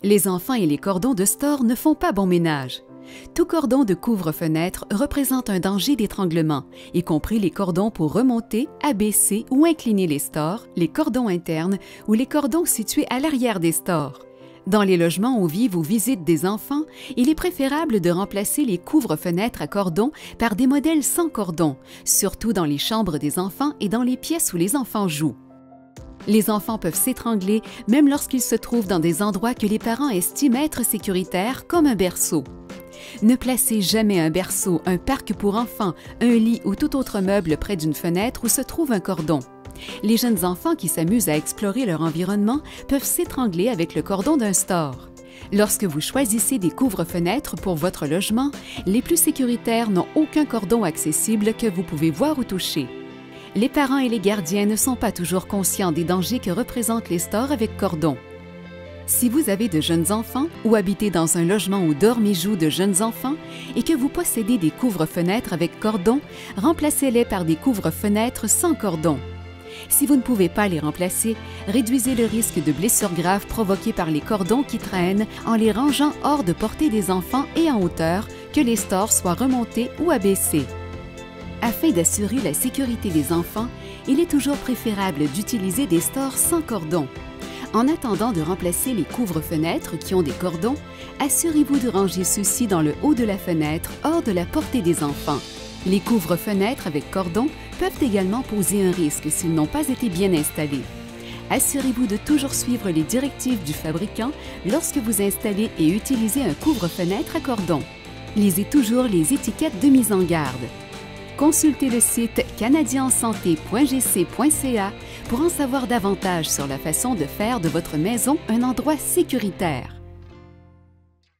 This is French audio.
Les enfants et les cordons de store ne font pas bon ménage. Tout cordon de couvre-fenêtre représente un danger d'étranglement, y compris les cordons pour remonter, abaisser ou incliner les stores, les cordons internes ou les cordons situés à l'arrière des stores. Dans les logements où vivent ou visitent des enfants, il est préférable de remplacer les couvre-fenêtres à cordon par des modèles sans cordon, surtout dans les chambres des enfants et dans les pièces où les enfants jouent. Les enfants peuvent s'étrangler même lorsqu'ils se trouvent dans des endroits que les parents estiment être sécuritaires, comme un berceau. Ne placez jamais un berceau, un parc pour enfants, un lit ou tout autre meuble près d'une fenêtre où se trouve un cordon. Les jeunes enfants qui s'amusent à explorer leur environnement peuvent s'étrangler avec le cordon d'un store. Lorsque vous choisissez des couvre-fenêtres pour votre logement, les plus sécuritaires n'ont aucun cordon accessible que vous pouvez voir ou toucher. Les parents et les gardiens ne sont pas toujours conscients des dangers que représentent les stores avec cordon. Si vous avez de jeunes enfants ou habitez dans un logement où dorment et jouent de jeunes enfants et que vous possédez des couvre-fenêtres avec cordon, remplacez-les par des couvre-fenêtres sans cordon. Si vous ne pouvez pas les remplacer, réduisez le risque de blessures graves provoquées par les cordons qui traînent en les rangeant hors de portée des enfants et en hauteur, que les stores soient remontés ou abaissés. Afin d'assurer la sécurité des enfants, il est toujours préférable d'utiliser des stores sans cordon. En attendant de remplacer les couvre-fenêtres qui ont des cordons, assurez-vous de ranger ceux-ci dans le haut de la fenêtre, hors de la portée des enfants. Les couvre-fenêtres avec cordon peuvent également poser un risque s'ils n'ont pas été bien installés. Assurez-vous de toujours suivre les directives du fabricant lorsque vous installez et utilisez un couvre-fenêtre à cordon. Lisez toujours les étiquettes de mise en garde. Consultez le site canadiensanté.gc.ca pour en savoir davantage sur la façon de faire de votre maison un endroit sécuritaire.